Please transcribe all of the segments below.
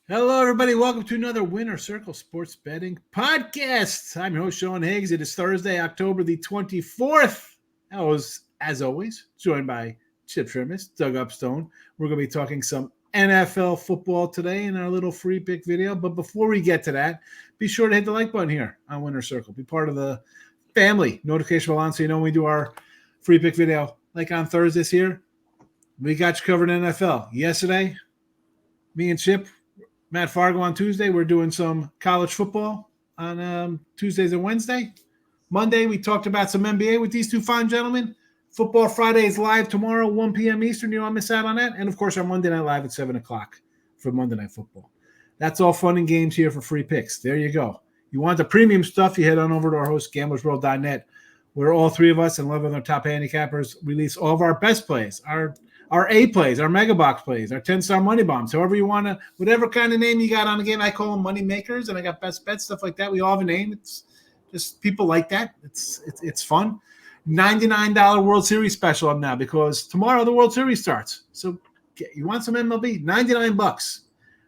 Hello, everybody. Welcome to another Winner Circle Sports Betting Podcast. I'm your host, Sean Higgs. It is Thursday, October the 24th. I was, as always, joined by Chip Chirimbes, Doug Upstone. We're going to be talking some NFL football today in our little free pick video. But before we get to that, be sure to hit the like button here on Winner Circle. Be part of the family. Notification bell on so you know when we do our free pick video. Like on Thursdays here, we got you covered in NFL. Yesterday, me and Chip, Matt Fargo on Tuesday. We're doing some college football on Tuesdays and Wednesday. Monday, we talked about some NBA with these two fine gentlemen. Football Friday is live tomorrow, 1 p.m. Eastern. You don't want to miss out on that. And, of course, our Monday Night Live at 7 o'clock for Monday Night Football. That's all fun and games here for free picks. There you go. You want the premium stuff, you head on over to our host, gamblersWORLD.net, where all three of us and 11 other top handicappers release all of our best plays, our A plays, our mega box plays, our 10-star money bombs, however you want to, whatever kind of name you got on the game. I call them money makers, and I got best bets, stuff like that. We all have a name. It's just people like that. It's fun. $99 World Series special up now because tomorrow the World Series starts. So you want some MLB? $99.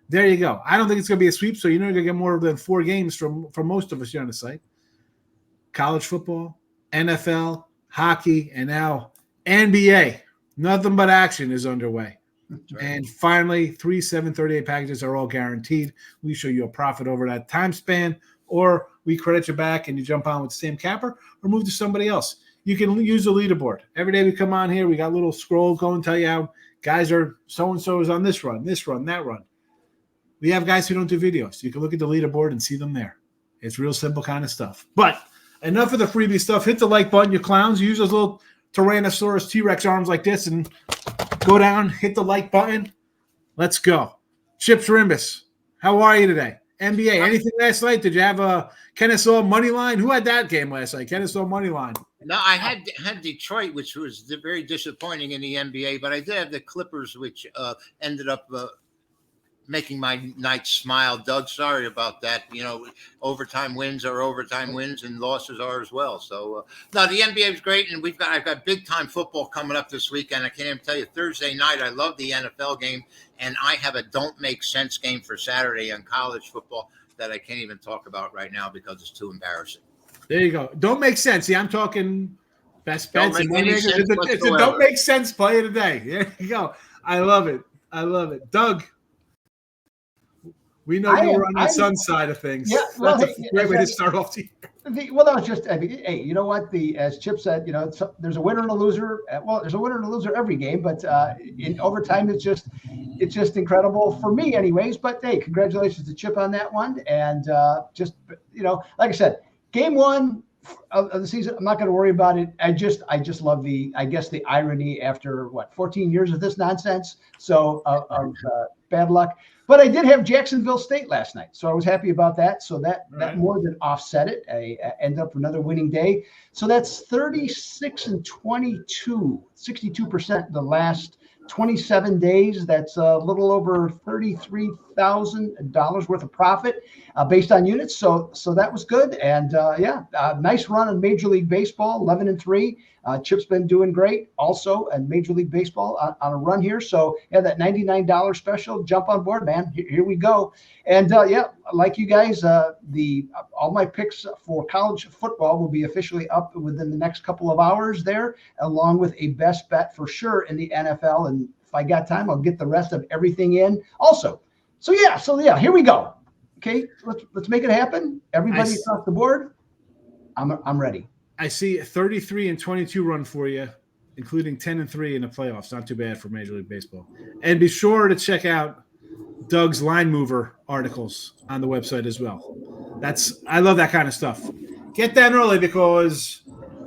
There you go. I don't think it's going to be a sweep, so you're not going to get more than 4 games from most of us here on the site. College football, NFL, hockey, and now NBA. Nothing but action is underway. Right. And finally, 3 738 packages are all guaranteed. We show you a profit over that time span, or we credit you back and you jump on with the same capper or move to somebody else. You can use the leaderboard. Every day we come on here, we got a little scroll going, tell you how guys are so-and-so is on this run, that run. We have guys who don't do videos. You can look at the leaderboard and see them there. It's real simple kind of stuff. But enough of the freebie stuff. Hit the like button, you clowns. Use those little Tyrannosaurus T-Rex arms like this and go down, hit the like button. Let's go. Chip Chirimbes, how are you today? NBA, anything last night? Did you have a Kennesaw money line? Who had that game last night? Kennesaw money line. No, I had Detroit, which was very disappointing in the NBA, but I did have the Clippers, which ended up making my night smile. Doug, sorry about that. You know, overtime wins are overtime wins, and losses are as well. So, no, the NBA is great, and I've got big time football coming up this weekend. I can't even tell you. Thursday night, I love the NFL game, and I have a don't make sense game for Saturday on college football that I can't even talk about right now because it's too embarrassing. There you go. Don't make sense. See, I'm talking best bets. It's a don't make sense play of the day. There you go. I love it. Doug, we know you were on the Sun side of things. Yeah, well, that's a great way to start off the year. Well, that was just, hey, you know what? As Chip said, you know, there's a winner and a loser. Well, there's a winner and a loser every game, but in overtime, it's just incredible for me, anyways. But hey, congratulations to Chip on that one, and just, you know, like I said, game one of the season, I'm not going to worry about it. I just love the irony after 14 years of this nonsense. So bad luck. But I did have Jacksonville State last night, so I was happy about that. So that more than offset it. I ended up another winning day. So that's 36-22, 62% the last 27 days. That's a little over $33,000 worth of profit based on units. So that was good. And nice run in Major League Baseball, 11-3. Chip's been doing great also in Major League Baseball on a run here. So yeah, that $99 special, jump on board, man. Here we go. And like you guys, all my picks for college football will be officially up within the next couple of hours there, along with a best bet for sure in the NFL. And if I got time, I'll get the rest of everything in also. So yeah, here we go. Okay, let's make it happen. Everybody across the board, I'm ready. I see a 33-22 run for you, including 10-3 in the playoffs. Not too bad for Major League Baseball. And be sure to check out Doug's line mover articles on the website as well. I love that kind of stuff. Get that early because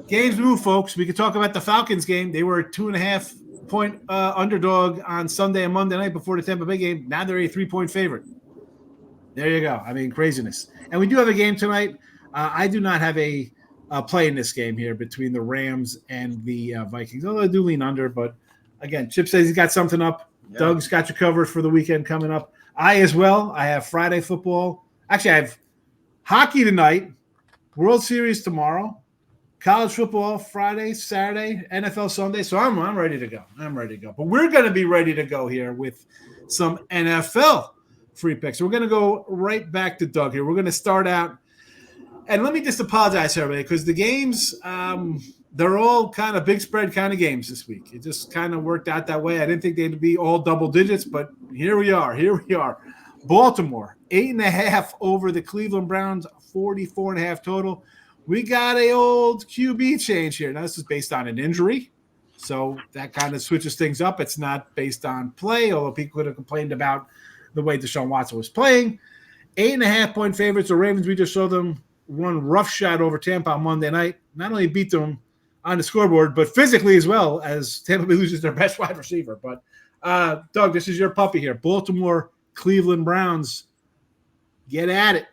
games move, folks. We could talk about the Falcons game. They were a 2.5-point underdog on Sunday and Monday night before the Tampa Bay game. Now they're a 3-point favorite. There you go. I mean, craziness. And we do have a game tonight. I do not have a play in this game here between the Rams and the Vikings. Although I do lean under, but again, Chip says he's got something up. Yeah. Doug's got you covered for the weekend coming up. I as well. I have Friday football. Actually, I have hockey tonight, World Series tomorrow, college football Friday, Saturday, NFL Sunday. So I'm ready to go. But we're going to be ready to go here with some NFL free picks. So we're going to go right back to Doug here. We're going to start out. And let me just apologize to everybody because the games, they're all kind of big spread kind of games this week. It just kind of worked out that way. I didn't think they'd be all double digits, but here we are. Baltimore, 8.5 over the Cleveland Browns, 44.5 total. We got a old QB change here. Now, this is based on an injury, so that kind of switches things up. It's not based on play, although people could have complained about the way Deshaun Watson was playing. 8.5-point favorites. The Ravens, we just showed them one roughshod over Tampa on Monday night. Not only beat them on the scoreboard, but physically as well, as Tampa Bay loses their best wide receiver. But, Doug, this is your puppy here. Baltimore, Cleveland Browns. Get at it.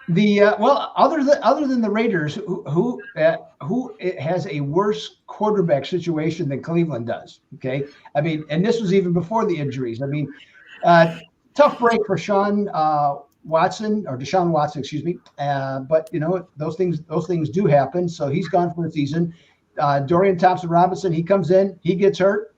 Other than the Raiders, who has a worse quarterback situation than Cleveland does. Okay, I mean, and this was even before the injuries. I mean, tough break for Deshaun Watson, excuse me. But those things do happen. So he's gone for the season. Dorian Thompson-Robinson, he comes in, he gets hurt.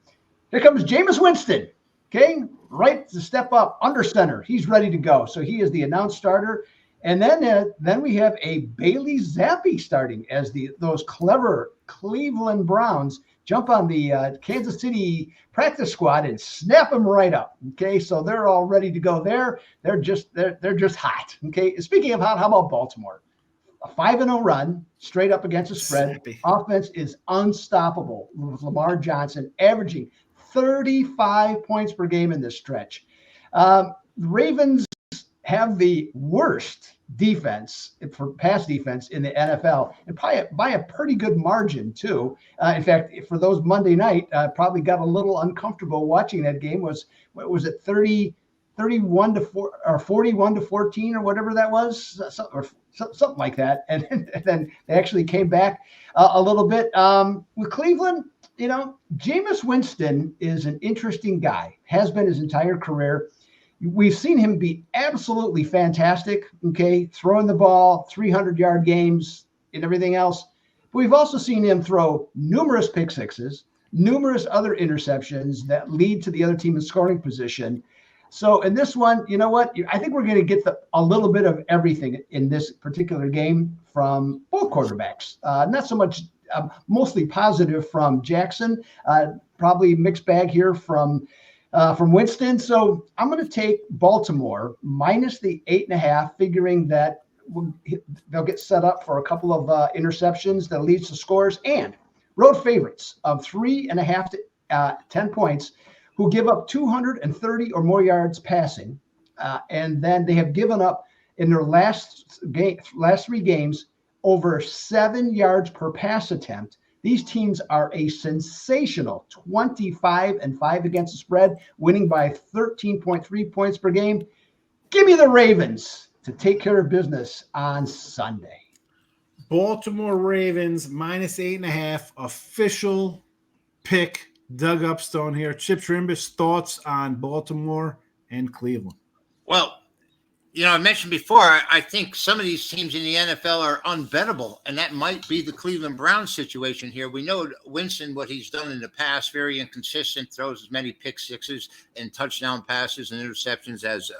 Here comes Jameis Winston. Okay, right to step up under center. He's ready to go. So he is the announced starter. And then we have a Bailey Zappi starting as those clever Cleveland Browns jump on the Kansas City practice squad and snap them right up. Okay, so they're all ready to go there. They're just hot. Okay, speaking of hot, how about Baltimore? A 5-0 run straight up against the spread. Snappy. Offense is unstoppable with Lamar Johnson averaging 35 points per game in this stretch. The Ravens have the worst defense for pass defense in the NFL, and by a pretty good margin too. In fact, for those Monday night, probably got a little uncomfortable watching that game. Was it 31 to 4 or 41 to 14 or whatever that was, something like that. And then they actually came back a little bit with Cleveland. Jameis Winston is an interesting guy. Has been his entire career. We've seen him be absolutely fantastic, okay, throwing the ball, 300-yard games and everything else. But we've also seen him throw numerous pick sixes, numerous other interceptions that lead to the other team in scoring position. So in this one, you know what? I think we're going to get a little bit of everything in this particular game from both quarterbacks. Not so much, mostly positive from Jackson, probably mixed bag here from Winston. So I'm going to take Baltimore minus the 8.5, figuring that they'll get set up for a couple of interceptions that leads to scores, and road favorites of 3.5 to 10 points who give up 230 or more yards passing. And then they have given up in their last 3 games over 7 yards per pass attempt. These teams are a sensational 25-5 against the spread, winning by 13.3 points per game. Give me the Ravens to take care of business on Sunday. Baltimore Ravens minus 8.5, official pick. Doug Upstone here. Chip Chirimbes, thoughts on Baltimore and Cleveland? Well, I mentioned before, I think some of these teams in the NFL are unbettable, and that might be the Cleveland Browns situation here. We know Winston, what he's done in the past, very inconsistent, throws as many pick sixes and touchdown passes and interceptions as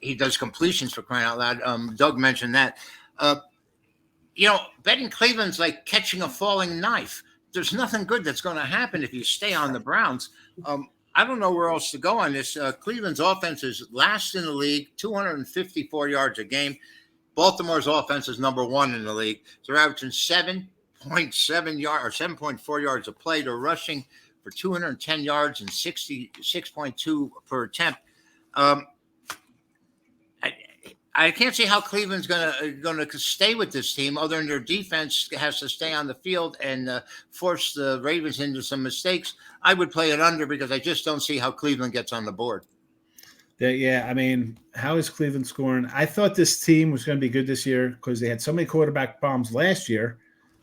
he does completions, for crying out loud. Doug mentioned that. Betting Cleveland's like catching a falling knife. There's nothing good that's going to happen if you stay on the Browns. I don't know where else to go on this. Cleveland's offense is last in the league, 254 yards a game. Baltimore's offense is number 1 in the league. So they're averaging 7.7 yards or 7.4 yards a play. They're rushing for 210 yards and 66.2 per attempt. I can't see how Cleveland's going to stay with this team, other than their defense has to stay on the field and force the Ravens into some mistakes. I would play it under because I just don't see how Cleveland gets on the board. Yeah, I mean, how is Cleveland scoring? I thought this team was going to be good this year because they had so many quarterback bombs last year.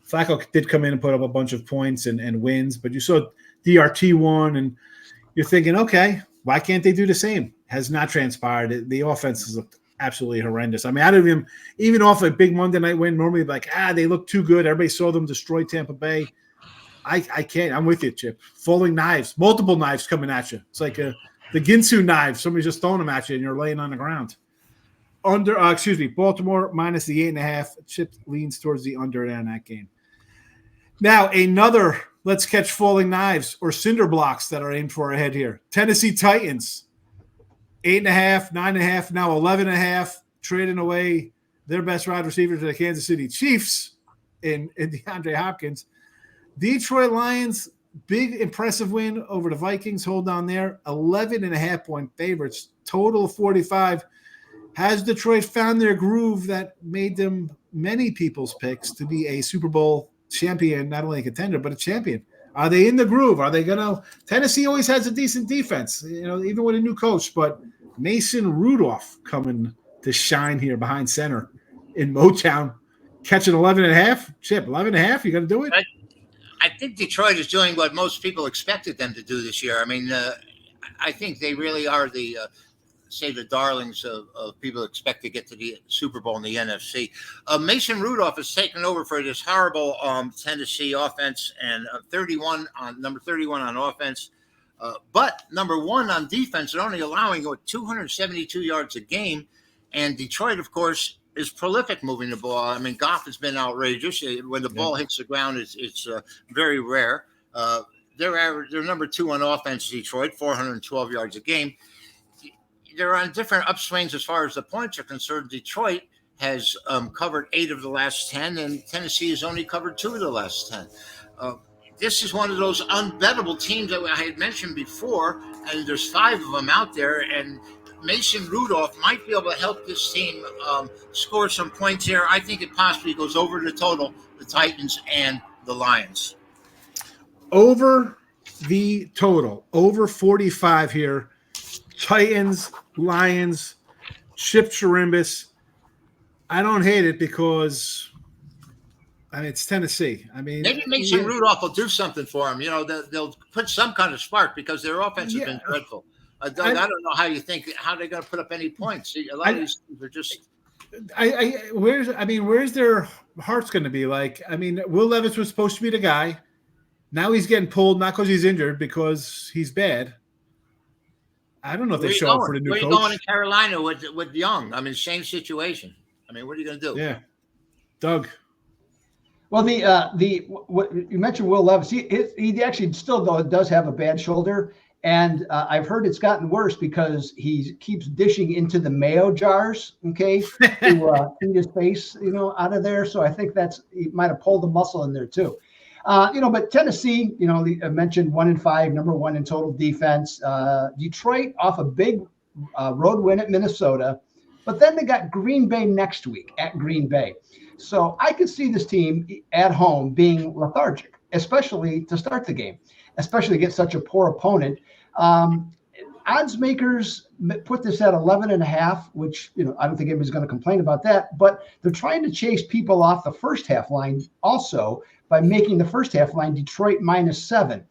Flacco did come in and put up a bunch of points and wins, but you saw DRT won, and you're thinking, okay, why can't they do the same? Has not transpired. The offense has looked absolutely horrendous. I mean, I don't even off a big Monday night win, normally like, they look too good. Everybody saw them destroy Tampa Bay. I can't. I'm with you, Chip. Falling knives, multiple knives coming at you. It's like the the Ginsu knives. Somebody's just throwing them at you and you're laying on the ground. Baltimore minus the 8.5. Chip leans towards the under in that game. Now, another let's catch falling knives or cinder blocks that are aimed for our head here. Tennessee Titans, 8.5, 9.5, now 11.5, trading away their best wide receiver to the Kansas City Chiefs in DeAndre Hopkins. Detroit Lions, big impressive win over the Vikings. Hold on there. 11.5-point favorites. Total of 45. Has Detroit found their groove that made them many people's picks to be a Super Bowl champion, not only a contender, but a champion? Are they in the groove? Are they going to – Tennessee always has a decent defense, even with a new coach. But Mason Rudolph coming to shine here behind center in Motown, catching 11.5. Chip, 11.5, you going to do it? I think Detroit is doing what most people expected them to do this year. I mean, I think they really are the darlings of people who expect to get to the Super Bowl in the NFC. Mason Rudolph has taken over for this horrible Tennessee offense and number 31 on offense. But number 1 on defense, they're only allowing 272 yards a game. And Detroit, of course, is prolific moving the ball. I mean, Goff has been outrageous. When the ball hits the ground, it's very rare. They're number 2 on offense, Detroit, 412 yards a game. They're on different upswings as far as the points are concerned. Detroit has covered 8 of the last 10, and Tennessee has only covered 2 of the last 10. This is one of those unbettable teams that I had mentioned before, and there's 5 of them out there, and Mason Rudolph might be able to help this team score some points here. I think it possibly goes over the total, the Titans and the Lions. Over the total, over 45 here. Titans, Lions, Chip Chirimbes. I don't hate it because it's Tennessee. I mean, maybe Mason Rudolph will do something for them. They'll put some kind of spark because their offense has been dreadful. Doug, I don't know how they're going to put up any points. A lot of these teams are just. Where's their hearts going to be? Like, I mean, Will Levis was supposed to be the guy. Now he's getting pulled, not because he's injured, because he's bad. I don't know if they show up for the new coach. Where are you going in Carolina with Young? I mean, same situation. I mean, what are you going to do? Yeah, Doug. Well, what you mentioned, Will Levis. He actually still does have a bad shoulder. And I've heard it's gotten worse because he keeps dishing into the mayo jars, okay, to clean his face, out of there. So I think he might have pulled a muscle in there too. But Tennessee, I mentioned 1-5, number 1 in total defense. Detroit off a big road win at Minnesota, but then they got Green Bay next week at Green Bay. So I could see this team at home being lethargic, especially to start the game, especially against such a poor opponent. Odds makers put this at 11.5, which, I don't think anybody's going to complain about that, but they're trying to chase people off the first half line also by making the first half line Detroit -7.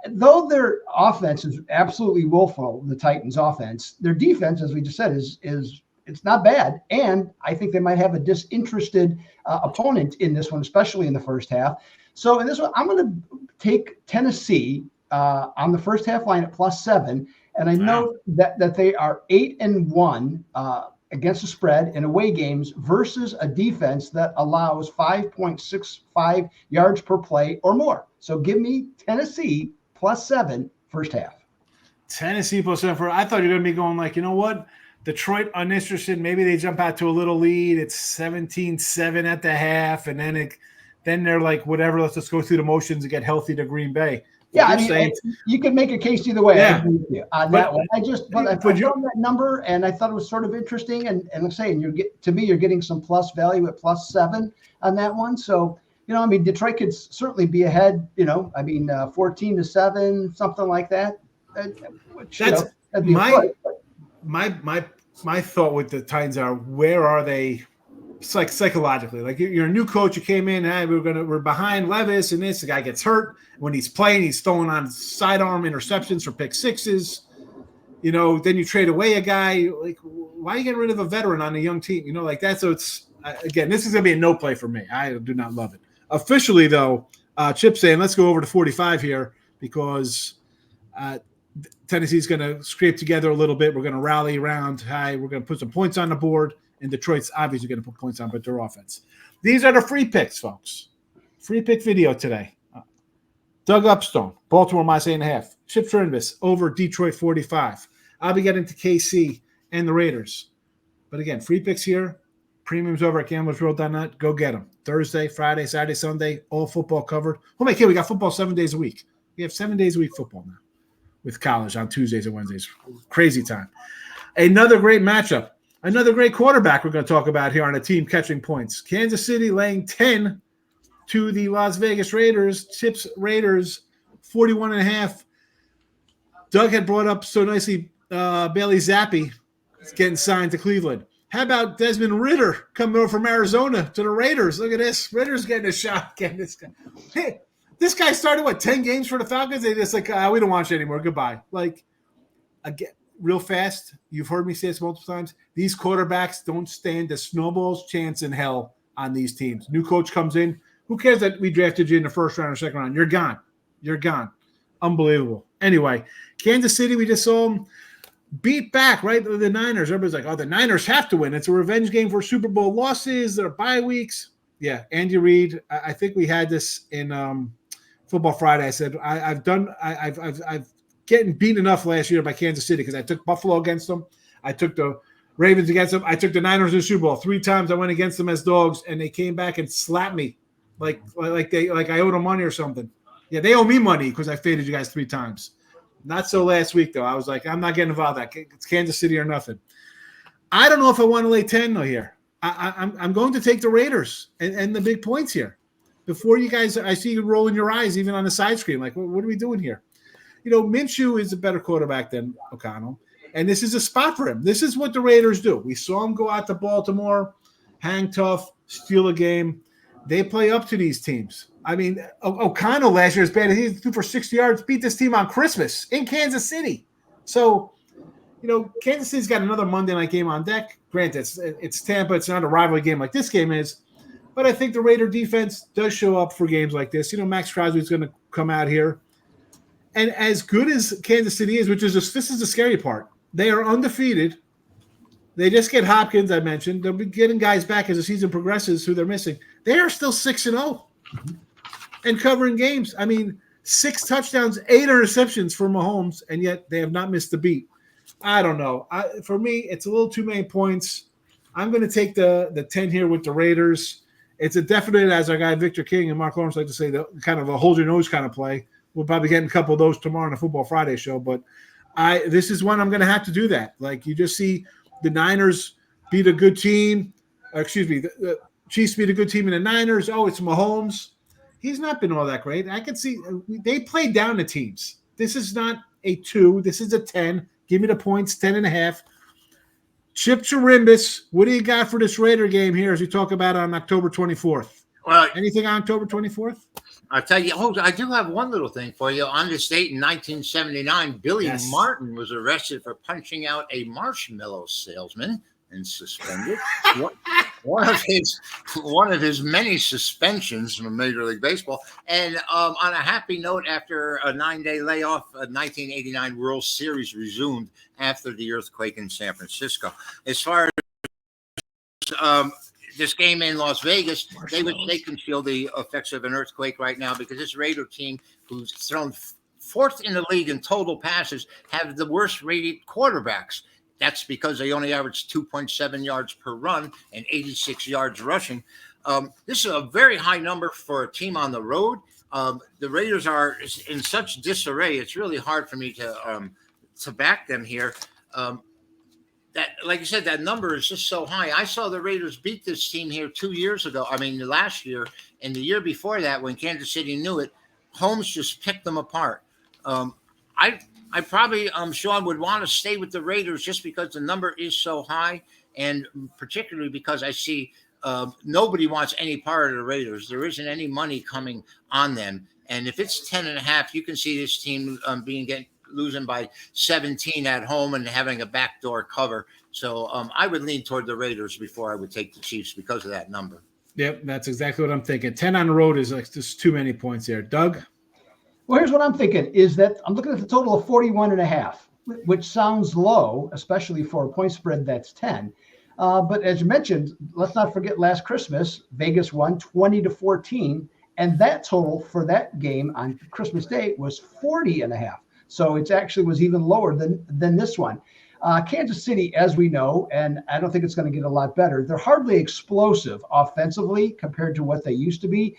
Though their offense is absolutely woeful, the Titans offense, their defense, as we just said, is it's not bad. And I think they might have a disinterested opponent in this one, especially in the first half. So in this one, I'm going to take Tennessee on the first half line at +7. And I know that they are 8-1 against the spread in away games versus a defense that allows 5.65 yards per play or more. So give me Tennessee +7 first half. Tennessee +7. I thought you were going to be going like, you know what? Detroit uninterested. Maybe they jump out to a little lead. It's 17-7 at the half. And then they're like, whatever, let's just go through the motions and get healthy to Green Bay. Yeah, I mean, you can make a case either way. Yeah. I agree with you on that one. I found that number, and I thought it was sort of interesting. And I'm saying, you're getting some plus value at +7 on that one. So, Detroit could certainly be ahead. 14-7, something like that. That'd be my thought with the Titans are, where are they? It's like psychologically, like you're a new coach. You came in, we're behind Levis, and the guy gets hurt. When he's playing, he's throwing on sidearm interceptions for pick sixes. Then you trade away a guy. Like, why are you getting rid of a veteran on a young team? Like that. So it's again, this is gonna be a no play for me. I do not love it. Officially, though, Chip's saying let's go over to 45 here because Tennessee's going to scrape together a little bit. We're going to rally around high. We're going to put some points on the board, and Detroit's obviously going to put points on, but their offense. These are the free picks, folks. Free pick video today. Doug Upstone, Baltimore minus 8.5. Chip Chirimbes over Detroit 45. I'll be getting to KC and the Raiders. But again, free picks here. Premiums over at gamblersworld.net. Go get them. Thursday, Friday, Saturday, Sunday, all football covered. Oh my God, we got football 7 days a week. We have 7 days a week football now with college on Tuesdays and Wednesdays. Crazy time. Another great matchup. Another great quarterback we're going to talk about here on a team catching points. Kansas City laying 10 to the Las Vegas Raiders. Chips Raiders 41.5. Doug had brought up so nicely Bailey Zappi getting signed to Cleveland. How about Desmond Ridder coming over from Arizona to the Raiders? Look at this. Ritter's getting a shot. Getting this guy. Hey, this guy started, 10 games for the Falcons? They just we don't want you anymore. Goodbye. Again, real fast, you've heard me say this multiple times. These quarterbacks don't stand a snowball's chance in hell on these teams. New coach comes in. Who cares that we drafted you in the first round or second round? You're gone. You're gone. Unbelievable. Anyway, Kansas City, we just saw them beat back, right? The Niners. Everybody's like, oh, the Niners have to win. It's a revenge game for Super Bowl losses. They're bye weeks. Yeah, Andy Reid. I think we had this in Football Friday. I said I've getting beat enough last year by Kansas City because I took Buffalo against them. I took the Ravens against them. I took the Niners in the Super Bowl. 3 times I went against them as dogs, and they came back and slapped me like I owed them money or something. Yeah, they owe me money because I faded you guys 3 times. Not so last week, though. I was like, I'm not getting involved in that. It's Kansas City or nothing. I don't know if I want to lay 10 though here. I'm going to take the Raiders and the big points here. Before you guys, I see you rolling your eyes even on the side screen. Like, what are we doing here? Minshew is a better quarterback than O'Connell, and this is a spot for him. This is what the Raiders do. We saw him go out to Baltimore, hang tough, steal a game. They play up to these teams. I mean, O'Connell last year is bad. He threw for 60 yards, beat this team on Christmas in Kansas City. So, Kansas City's got another Monday night game on deck. Granted, it's Tampa. It's not a rivalry game like this game is. But I think the Raider defense does show up for games like this. Max Crosby's going to come out here. And as good as Kansas City is, this is the scary part, they are undefeated. They just get Hopkins, I mentioned. They'll be getting guys back as the season progresses who they're missing. They are still 6-0 and covering games. I mean, 6 touchdowns, 8 interceptions for Mahomes, and yet they have not missed a beat. I don't know. For me, it's a little too many points. I'm going to take the 10 here with the Raiders. It's a definite, as our guy Victor King and Marc Lawrence like to say, the kind of a hold your nose kind of play. We'll probably get a couple of those tomorrow on the Football Friday show, but this is one I'm going to have to do that. Like, you just see the Niners beat a good team. The Chiefs beat a good team in the Niners. Oh, it's Mahomes. He's not been all that great. I can see they play down the teams. This is not a 2. This is a 10. Give me the points, 10.5. Chip Chirimbes, what do you got for this Raider game here as we talk about on October 24th? Well, anything on October 24th? I'll tell you, I do have one little thing for you. On this date in 1979, Billy Martin was arrested for punching out a marshmallow salesman and suspended. one of his many suspensions from Major League Baseball. And on a happy note, after a 9-day layoff, a 1989 World Series resumed after the earthquake in San Francisco. As far as this game in Las Vegas, they can feel the effects of an earthquake right now because this Raider team, who's thrown 4th in the league in total passes, have the worst rated quarterbacks. That's because they only average 2.7 yards per run and 86 yards rushing. This is a very high number for a team on the road. The Raiders are in such disarray; it's really hard for me to back them here. That, like you said, that number is just so high. I saw the Raiders beat this team here 2 years ago. I mean, last year and the year before that, when Kansas City knew it, Holmes just picked them apart. I probably, Sean, would want to stay with the Raiders just because the number is so high, and particularly because I see nobody wants any part of the Raiders. There isn't any money coming on them. And if it's 10.5, you can see this team losing by 17 at home and having a backdoor cover. So I would lean toward the Raiders before I would take the Chiefs because of that number. Yep, that's exactly what I'm thinking. 10 on the road is like just too many points there. Doug? Well, here's what I'm thinking is that I'm looking at the total of 41.5, which sounds low, especially for a point spread that's 10. But as you mentioned, let's not forget last Christmas, Vegas won 20-14. And that total for that game on Christmas Day was 40.5. So it actually was even lower than this one. Kansas City, as we know, and I don't think it's going to get a lot better. They're hardly explosive offensively compared to what they used to be.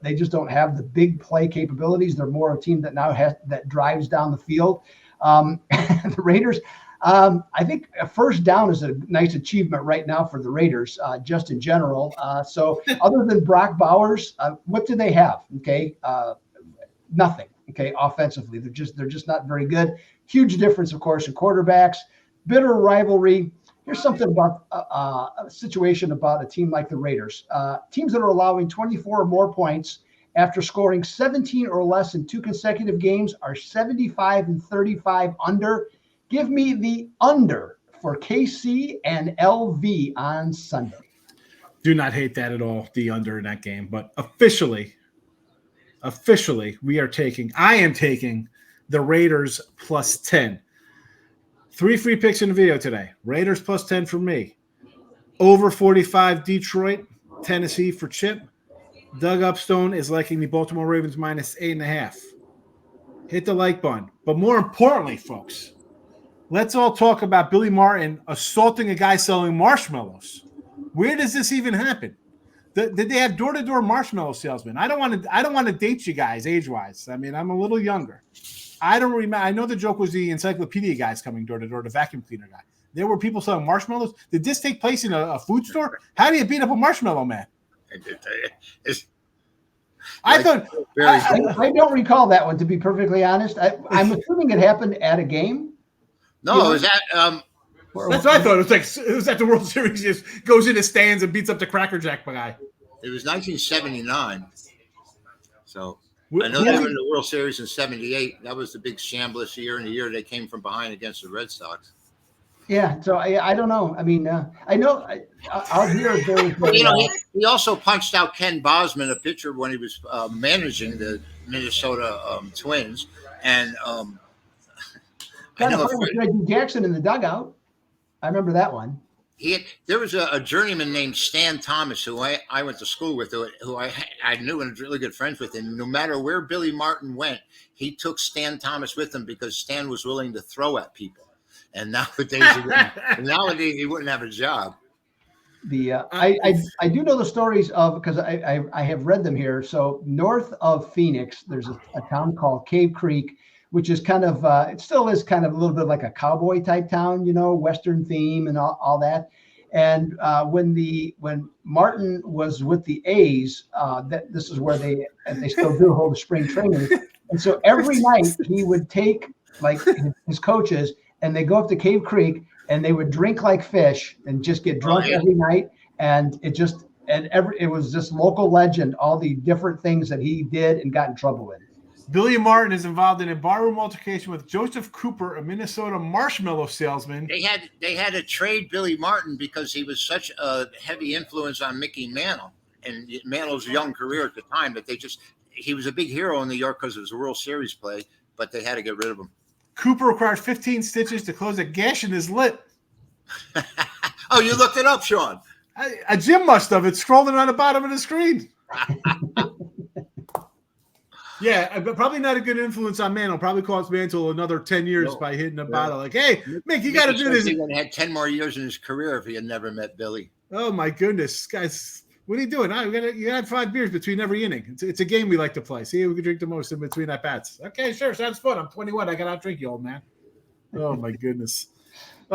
They just don't have the big play capabilities. They're more a team that now that drives down the field. The Raiders, I think a first down is a nice achievement right now for the Raiders, just in general. So other than Brock Bowers, what do they have? Okay, nothing. Okay, offensively, they're just not very good. Huge difference, of course, in quarterbacks. Bitter rivalry. Here's something about a situation about a team like the Raiders. Teams that are allowing 24 or more points after scoring 17 or less in 2 consecutive games are 75-35 under. Give me the under for KC and LV on Sunday. Do not hate that at all, the under in that game. But officially, I am taking the Raiders plus 10. 3 free picks in the video today. Raiders plus 10 for me. Over 45 Detroit, Tennessee for Chip. Doug Upstone is liking the Baltimore Ravens minus 8.5. Hit the like button. But more importantly, folks, let's all talk about Billy Martin assaulting a guy selling marshmallows. Where does this even happen? Did they have door-to-door marshmallow salesmen? I don't want to date you guys age-wise. I mean, I'm a little younger. I don't remember. I know the joke was the encyclopedia guys coming door-to-door, the vacuum cleaner guy. There were people selling marshmallows. Did this take place in a food store? How do you beat up a marshmallow man? I don't recall that one, to be perfectly honest. I'm assuming it happened at a game. No, is that that's what I thought. It was at the World Series. He just goes in the stands and beats up the Cracker Jack guy. It was 1979. So I know they were in the World Series in 78. That was the big shambles year, and the year they came from behind against the Red Sox. Yeah, so I don't know. I mean, I know out here. He also punched out Ken Bosman, a pitcher, when he was managing the Minnesota Twins, and kind of funny with Reggie Jackson in the dugout. I remember that one. There was a journeyman named Stan Thomas who I went to school with, who I knew and was really good friends with. And no matter where Billy Martin went, he took Stan Thomas with him because Stan was willing to throw at people. And nowadays he wouldn't have a job. I do know the stories of, because I have read them here. So north of Phoenix, there's a town called Cave Creek, which is kind of it still is kind of a little bit like a cowboy type town, Western theme and all that. And when Martin was with the A's, this is where they still do hold a spring training. And so every night he would take like his coaches, and they go up to Cave Creek and they would drink like fish and just get drunk every night. And it was just local legend, all the different things that he did and got in trouble with. Billy Martin is involved in a barroom altercation with Joseph Cooper, a Minnesota marshmallow salesman. They had to trade Billy Martin because he was such a heavy influence on Mickey Mantle and Mantle's young career at the time that he was a big hero in New York because it was a World Series play, but they had to get rid of him. Cooper required 15 stitches to close a gash in his lip. Oh, you looked it up, Sean. Jim must have. It's scrolling on the bottom of the screen. Yeah, but probably not a good influence on Mantle. Probably cost Mantle another 10 years by hitting a bottle. Like, hey, Mick, you got to do this. He would have had 10 more years in his career if he had never met Billy. Oh, my goodness. Guys, what are you doing? You had 5 beers between every inning. It's a game we like to play. See who can drink the most in between at bats. Okay, sure. Sounds fun. I'm 21. I got to drink you, old man. Oh, my goodness.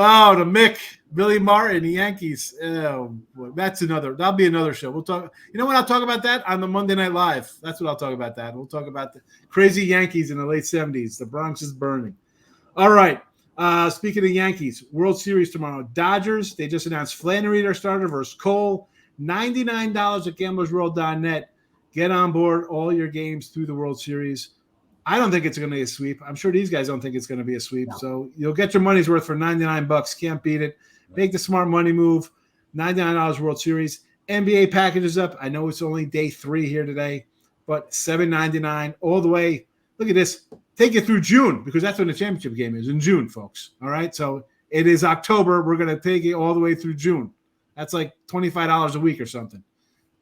Oh, the Mick, Billy Martin, the Yankees. Oh, boy, that'll be another show. We'll talk. You know what? I'll talk about that on the Monday Night Live. That's what I'll talk about. We'll talk about the crazy Yankees in the late 70s. The Bronx is burning. All right. Speaking of Yankees, World Series tomorrow. Dodgers, they just announced Flannery, their starter, versus Cole. $99 at gamblersworld.net. Get on board all your games through the World Series. I don't think it's going to be a sweep. I'm sure these guys don't think it's going to be a sweep. No. So you'll get your money's worth for $99. Can't beat it. Make the smart money move. $99 World Series. NBA package is up. I know it's only day 3 here today, but $7.99 all the way look at this. Take it through June because that's when the championship game is, in June, folks. All right, so it is October. We're going to take it all the way through June. That's like $25 a week or something.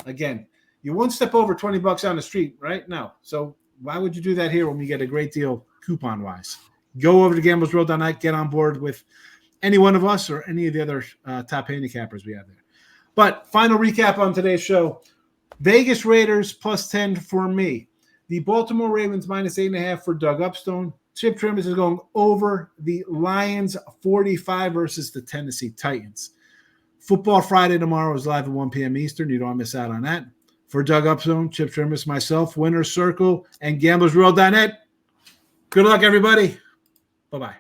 Again, you won't step over $20 on the street, right? No. So why would you do that here when we get a great deal coupon-wise? Go over to gamblersworld.net, get on board with any one of us or any of the other top handicappers we have there. But final recap on today's show. Vegas Raiders plus 10 for me. The Baltimore Ravens minus 8.5 for Doug Upstone. Chip Chirimbes is going over the Lions 45 versus the Tennessee Titans. Football Friday tomorrow is live at 1 p.m. Eastern. You don't want to miss out on that. For Doug Upstone, Chip Chirimbes, myself, Winner's Circle, and gamblersworld.net. Good luck, everybody. Bye-bye.